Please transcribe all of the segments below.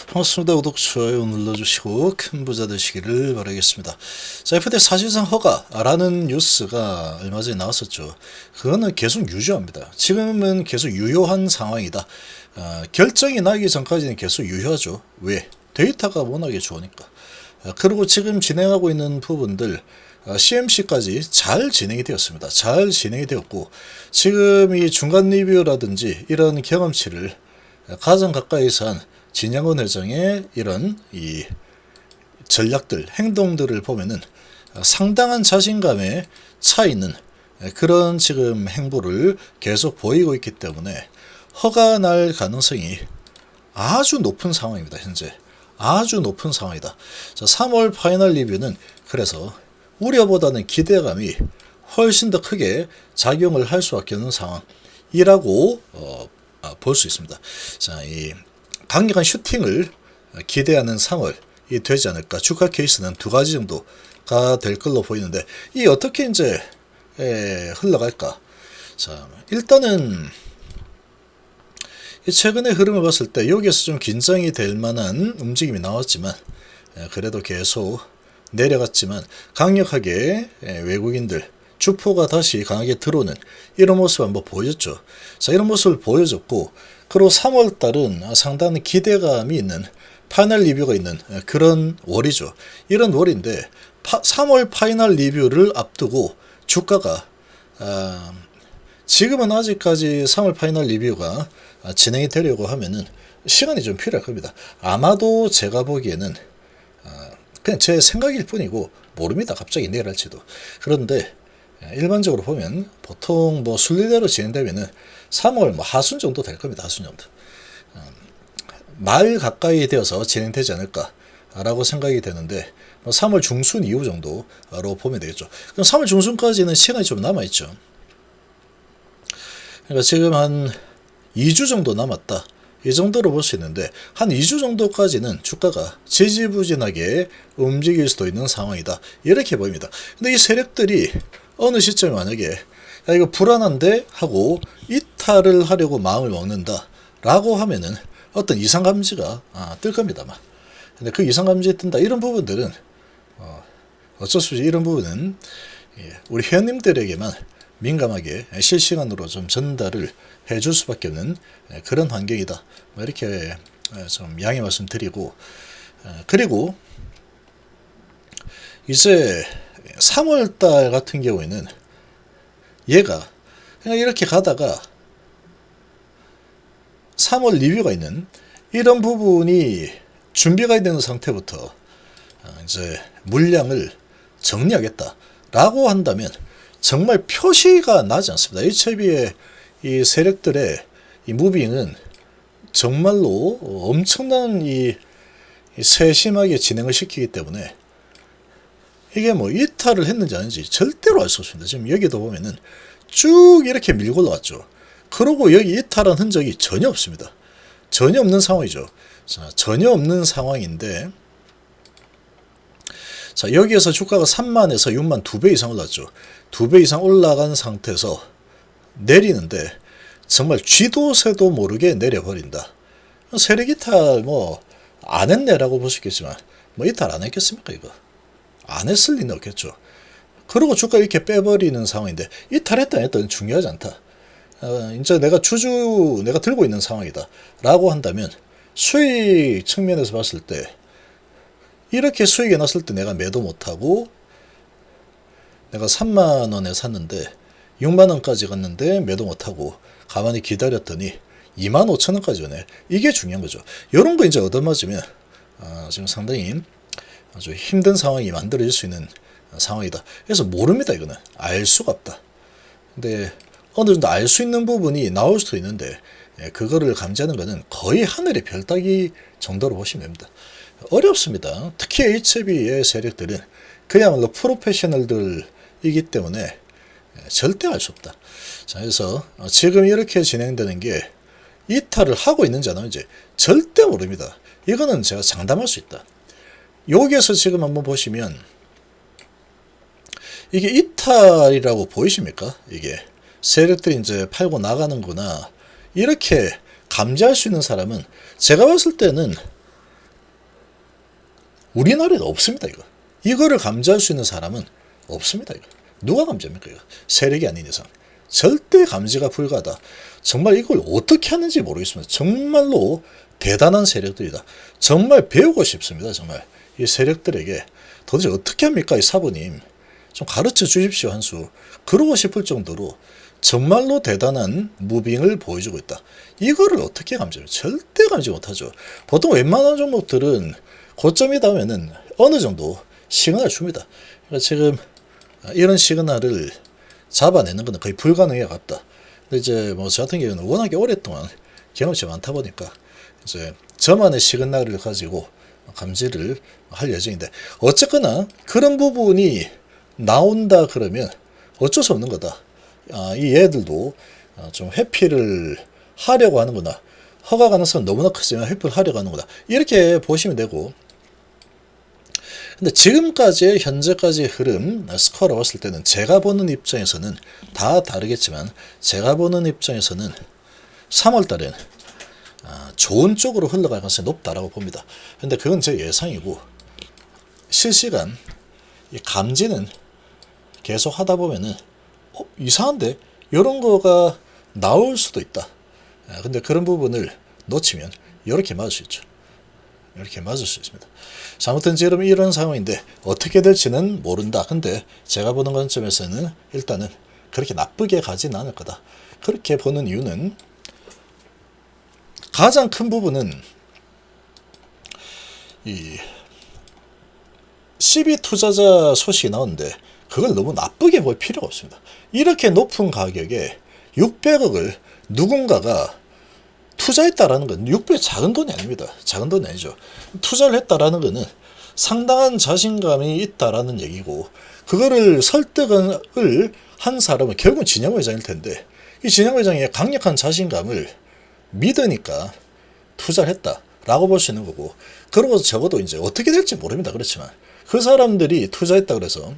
반갑습니다. 구독, 좋아요 눌러주시고 큰 부자 되시기를 바라겠습니다. 자, FTX 사실상 허가라는 뉴스가 얼마 전에 나왔었죠. 그거는 계속 유효합니다. 지금은 계속 유효한 상황이다. 결정이 나기 전까지는 계속 유효하죠. 왜? 데이터가 워낙에 좋으니까. 그리고 지금 진행하고 있는 부분들 CMC까지 잘 진행이 되었습니다. 잘 진행이 되었고, 지금 이 중간 리뷰라든지 이런 경험치를 가장 가까이서 한 진양원 회장의 이런 이 전략들, 행동들을 보면은 상당한 자신감에 차 있는 그런 지금 행보를 계속 보이고 있기 때문에 허가 날 가능성이 아주 높은 상황입니다. 현재 아주 높은 상황이다. 자, 3월 파이널 리뷰는 그래서 우려보다는 기대감이 훨씬 더 크게 작용을 할 수밖에 없는 상황이라고 볼 수 있습니다. 자, 이 강력한 슈팅을 기대하는 3월이 되지 않을까. 주가 케이스는 두 가지 정도가 될 걸로 보이는데, 이 어떻게 이제 흘러갈까. 자, 일단은 최근의 흐름을 봤을 때 여기에서 좀 긴장이 될 만한 움직임이 나왔지만, 그래도 계속 내려갔지만 강력하게 외국인들 주포가 다시 강하게 들어오는 이런 모습을 한번 보여줬죠. 자, 이런 모습을 보여줬고, 그리고 3월달은 상당히 기대감이 있는 파이널 리뷰가 있는 그런 월이죠. 이런 월인데 3월 파이널 리뷰를 앞두고 주가가 지금은 아직까지 3월 파이널 리뷰가 진행이 되려고 하면은 시간이 좀 필요할 겁니다. 아마도 제가 보기에는 그냥 제 생각일 뿐이고 모릅니다. 갑자기 내일할지도. 그런데 일반적으로 보면 보통 뭐 순리대로 진행되면은 3월 뭐 하순 정도 될 겁니다. 하순 정도. 말 가까이 되어서 진행되지 않을까라고 생각이 되는데, 3월 중순 이후 정도로 보면 되겠죠. 그럼 3월 중순까지는 시간이 좀 남아있죠. 그러니까 지금 한 2주 정도 남았다. 이 정도로 볼 수 있는데, 한 2주 정도까지는 주가가 지지부진하게 움직일 수도 있는 상황이다. 이렇게 보입니다. 근데 이 세력들이 어느 시점에 만약에 야, 이거 불안한데 하고 이탈을 하려고 마음을 먹는다 라고 하면은 어떤 이상감지가 뜰 겁니다만, 근데 그 이상감지에 뜬다 이런 부분들은 어쩔 수 없이 이런 부분은 우리 회원님들에게만 민감하게 실시간으로 좀 전달을 해줄 수밖에 없는 그런 환경이다. 이렇게 좀 양해 말씀드리고, 그리고 이제 3월달 같은 경우에는 얘가 그냥 이렇게 가다가 3월 리뷰가 있는 이런 부분이 준비가 되는 상태부터 이제 물량을 정리하겠다라고 한다면 정말 표시가 나지 않습니다. HIB의 이 세력들의 이 무빙은 정말로 엄청난 이 세심하게 진행을 시키기 때문에 이게 뭐 이탈을 했는지 아닌지 절대로 알 수 없습니다. 지금 여기도 보면은 쭉 이렇게 밀고 올라왔죠. 그러고 여기 이탈한 흔적이 전혀 없습니다. 전혀 없는 상황이죠. 자, 전혀 없는 상황인데, 자, 여기에서 주가가 3만에서 6만 2배 이상 올랐죠. 2배 이상 올라간 상태에서 내리는데 정말 쥐도 새도 모르게 내려버린다. 세력 이탈 뭐 안 했네라고 볼 수 있겠지만, 뭐 이탈 안 했겠습니까 이거? 안 했을 리는 없겠죠. 그리고 주가 이렇게 빼버리는 상황인데, 이탈했다 안 했다는 중요하지 않다. 이제 내가 내가 들고 있는 상황이다 라고 한다면, 수익 측면에서 봤을 때 이렇게 수익이 났을 때 내가 매도 못하고, 내가 3만원에 샀는데 6만원까지 갔는데 매도 못하고 가만히 기다렸더니 25,000원까지 오네. 이게 중요한 거죠. 이런 거 이제 얻어맞으면 지금 상당히 아주 힘든 상황이 만들어질 수 있는 상황이다. 그래서 모릅니다. 이거는 알 수가 없다. 근데 어느 정도 알 수 있는 부분이 나올 수도 있는데, 그거를 감지하는 것은 거의 하늘의 별 따기 정도로 보시면 됩니다. 어렵습니다. 특히 HB의 세력들은 그야말로 프로페셔널들이기 때문에 절대 알 수 없다. 자, 그래서 지금 이렇게 진행되는 게 이탈을 하고 있는지 안 하는지 절대 모릅니다. 이거는 제가 장담할 수 있다. 여기에서 지금 한번 보시면 이게 이탈이라고 보이십니까? 이게 세력들이 이제 팔고 나가는구나 이렇게 감지할 수 있는 사람은 제가 봤을 때는 우리나라에도 없습니다. 이거를 감지할 수 있는 사람은 없습니다. 누가 감지합니까? 세력이 아닌 이상 절대 감지가 불가하다. 정말 이걸 어떻게 하는지 모르겠습니다. 정말로 대단한 세력들이다. 정말 배우고 싶습니다. 정말 이 세력들에게 도대체 어떻게 합니까? 이 사부님 좀 가르쳐 주십시오 한 수. 그러고 싶을 정도로 정말로 대단한 무빙을 보여주고 있다. 이거를 어떻게 감지해요? 절대 감지 못하죠. 보통 웬만한 종목들은 고점이 닿으면은 어느 정도 시그널을 줍니다. 그러니까 지금 이런 시그널을 잡아내는 것은 거의 불가능에 가깝다. 근데 이제 뭐 저 같은 경우는 워낙에 오랫동안 경험치 많다 보니까 이제 저만의 시그널을 가지고 감지를 할 예정인데, 어쨌거나 그런 부분이 나온다 그러면 어쩔 수 없는 거다. 이 얘들도 좀 회피를 하려고 하는구나. 허가 가능성은 너무나 크지만 회피를 하려고 하는구나. 이렇게 보시면 되고, 근데 지금까지의 현재까지의 흐름 스코어를 봤을 때는 제가 보는 입장에서는 다 다르겠지만 제가 보는 입장에서는 3월달엔 좋은 쪽으로 흘러갈 가능성이 높다라고 봅니다. 근데 그건 제 예상이고, 실시간 이 감지는 계속 하다 보면은 이상한데 이런 거가 나올 수도 있다. 근데 그런 부분을 놓치면 이렇게 맞을 수 있죠. 이렇게 맞을 수 있습니다. 자, 아무튼 지금 이런 상황인데 어떻게 될지는 모른다. 근데 제가 보는 관점에서는 일단은 그렇게 나쁘게 가지는 않을 거다. 그렇게 보는 이유는 가장 큰 부분은 이 CB 투자자 소식이 나오는데 그걸 너무 나쁘게 볼 필요가 없습니다. 이렇게 높은 가격에 600억을 누군가가 투자했다라는 건 600억 작은 돈이 아닙니다. 작은 돈이 아니죠. 투자를 했다라는 것은 상당한 자신감이 있다라는 얘기고, 그거를 설득을 한 사람은 결국은 진영 회장일 텐데, 이 진영 회장의 강력한 자신감을 믿으니까 투자를 했다라고 볼 수 있는 거고, 그러고 적어도 이제 어떻게 될지 모릅니다. 그렇지만 그 사람들이 투자했다 그래서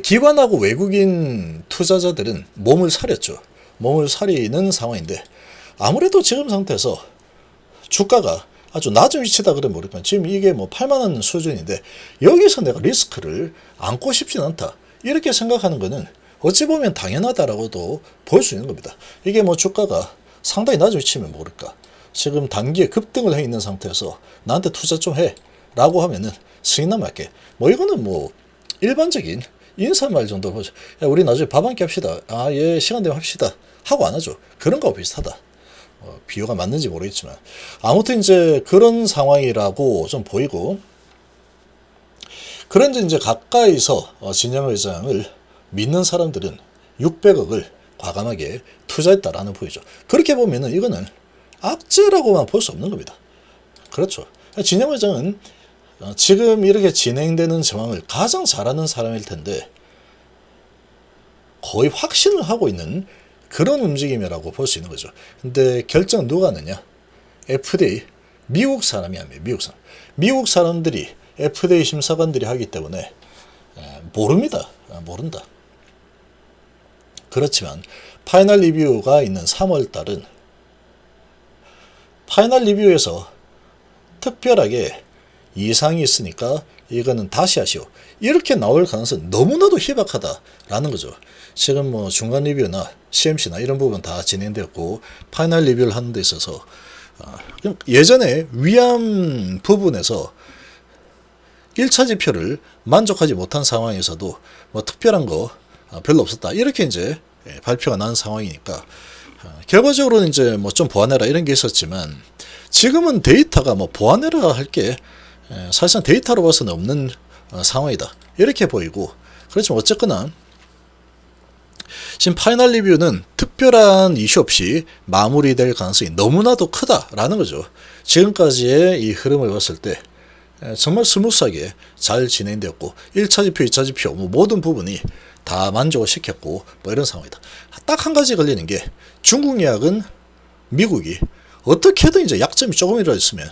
기관하고 외국인 투자자들은 몸을 사렸죠. 몸을 사리는 상황인데, 아무래도 지금 상태에서 주가가 아주 낮은 위치다 그러면 모르겠지만 지금 이게 뭐 8만원 수준인데 여기서 내가 리스크를 안고 싶진 않다. 이렇게 생각하는 거는 어찌 보면 당연하다라고도 볼 수 있는 겁니다. 이게 뭐 주가가 상당히 낮은 위치면 모를까. 지금 단기에 급등을 해 있는 상태에서 나한테 투자 좀 해 라고 하면은 승인나 말게. 뭐 이거는 뭐 일반적인 인사말 정도 보죠. 야, 우리 나중에 밥 한 끼 합시다. 예, 시간 되면 합시다. 하고 안 하죠. 그런 거하고 비슷하다. 비유가 맞는지 모르겠지만 아무튼 이제 그런 상황이라고 좀 보이고, 그런데 이제 가까이서 진영 회장을 믿는 사람들은 600억을 과감하게 투자했다라는 보이죠. 그렇게 보면은 이거는 악재라고만 볼 수 없는 겁니다. 그렇죠. 진영 회장은 지금 이렇게 진행되는 정황을 가장 잘하는 사람일 텐데 거의 확신을 하고 있는 그런 움직임이라고 볼 수 있는 거죠. 근데 결정은 누가 하느냐? FDA, 미국 사람이 합니다. 미국 사람들이 FDA 심사관들이 하기 때문에 모릅니다. 모른다. 그렇지만 파이널 리뷰가 있는 3월 달은 파이널 리뷰에서 특별하게 이상이 있으니까 이거는 다시 하시오. 이렇게 나올 가능성은 너무나도 희박하다라는 거죠. 지금 뭐 중간 리뷰나 CMC나 이런 부분 다 진행되었고 파이널 리뷰를 하는 데 있어서 예전에 위암 부분에서 1차 지표를 만족하지 못한 상황에서도 뭐 특별한 거 별로 없었다. 이렇게 이제 발표가 난 상황이니까 결과적으로는 이제 뭐 좀 보완해라 이런 게 있었지만 지금은 데이터가 뭐 보완해라 할 게 사실상 데이터로 봐서는 없는 상황이다. 이렇게 보이고, 그렇지만 어쨌거나 지금 파이널 리뷰는 특별한 이슈 없이 마무리될 가능성이 너무나도 크다라는 거죠. 지금까지의 이 흐름을 봤을 때 정말 스무스하게 잘 진행되었고 1차 지표, 2차 지표 뭐 모든 부분이 다 만족을 시켰고 뭐 이런 상황이다. 딱 한 가지 걸리는 게 중국 약은 미국이 어떻게든 이제 약점이 조금이라도 있으면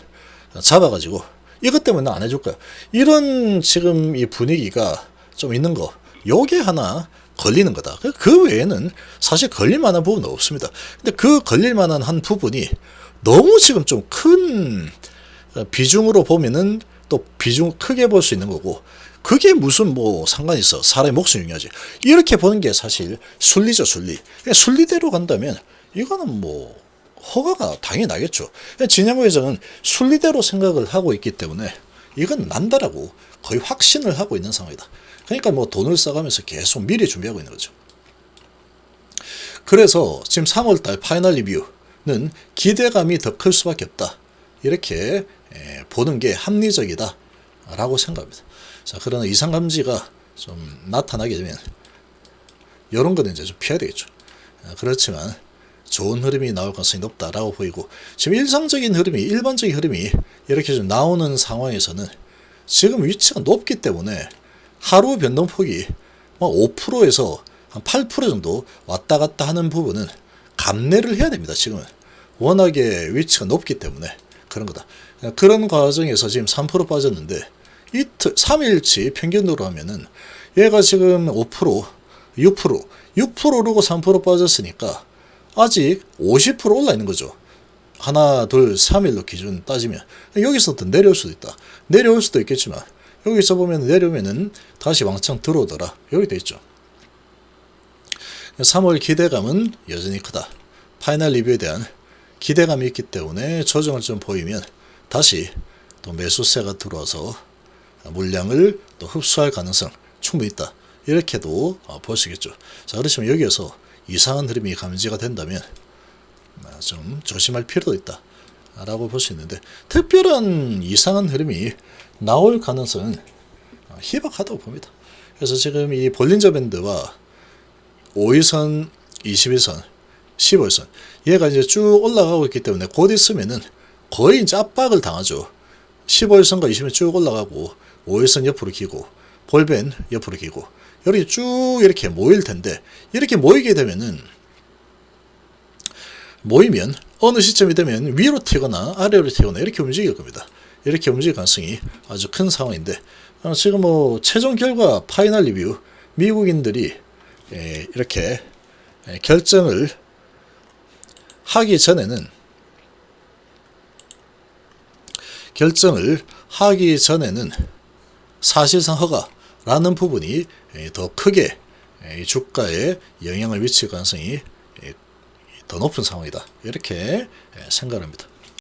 잡아가지고 이것 때문에 안 해줄 거야. 이런 지금 이 분위기가 좀 있는 거, 요게 하나 걸리는 거다. 그 외에는 사실 걸릴 만한 부분은 없습니다. 근데 그 걸릴 만한 한 부분이 너무 지금 좀 큰 비중으로 보면은 또 비중 크게 볼 수 있는 거고, 그게 무슨 뭐 상관이 있어. 사람의 목숨이 중요하지. 이렇게 보는 게 사실 순리죠, 순리. 순리대로 간다면 이거는 뭐 허가가 당연히 나겠죠. 진양호 회장은 순리대로 생각을 하고 있기 때문에 이건 난다라고 거의 확신을 하고 있는 상황이다. 그러니까 뭐 돈을 써가면서 계속 미리 준비하고 있는 거죠. 그래서 지금 3월달 파이널 리뷰는 기대감이 더 클 수밖에 없다. 이렇게 보는 게 합리적이다 라고 생각합니다. 자, 그러나 이상감지가 좀 나타나게 되면 이런 거는 이제 좀 피해야 되겠죠. 그렇지만 좋은 흐름이 나올 가능성이 높다라고 보이고, 지금 일상적인 흐름이, 일반적인 흐름이 이렇게 좀 나오는 상황에서는 지금 위치가 높기 때문에 하루 변동폭이 5%에서 한 8% 정도 왔다 갔다 하는 부분은 감내를 해야 됩니다. 지금은 워낙에 위치가 높기 때문에 그런 거다. 그런 과정에서 지금 3% 빠졌는데 이틀 3일치 평균으로 하면은 얘가 지금 5%, 6% 오르고 3% 빠졌으니까 아직 50% 올라 있는 거죠. 하나, 둘, 3일로 기준 따지면 여기서 더 내려올 수도 있다. 내려올 수도 있겠지만 여기서 보면 내려오면은 다시 왕창 들어오더라. 여기 돼 있죠. 3월 기대감은 여전히 크다. 파이널 리뷰에 대한 기대감이 있기 때문에 조정을 좀 보이면 다시 또 매수세가 들어와서 물량을 또 흡수할 가능성 충분히 있다. 이렇게도 볼 수 있겠죠. 자, 그렇지만 여기에서 이상한 흐름이 감지가 된다면 좀 조심할 필요도 있다 라고 볼 수 있는데, 특별한 이상한 흐름이 나올 가능성은 희박하다고 봅니다. 그래서 지금 이 볼린저 밴드와 5일선, 21선, 15일선 얘가 이제 쭉 올라가고 있기 때문에 곧 있으면은 거의 이제 압박을 당하죠. 15일선과 20일 쭉 올라가고 5일선 옆으로 기고 볼벤 옆으로 기고 이렇게 쭉 이렇게 모일 텐데, 이렇게 모이게 되면은 모이면 어느 시점이 되면 위로 튀거나 아래로 튀거나 이렇게 움직일 겁니다. 이렇게 움직일 가능성이 아주 큰 상황인데, 지금 뭐 최종 결과 파이널 리뷰 미국인들이 이렇게 결정을 하기 전에는 사실상 허가라는 부분이 더 크게 주가에 영향을 미칠 가능성이 더 높은 상황이다. 이렇게 생각합니다.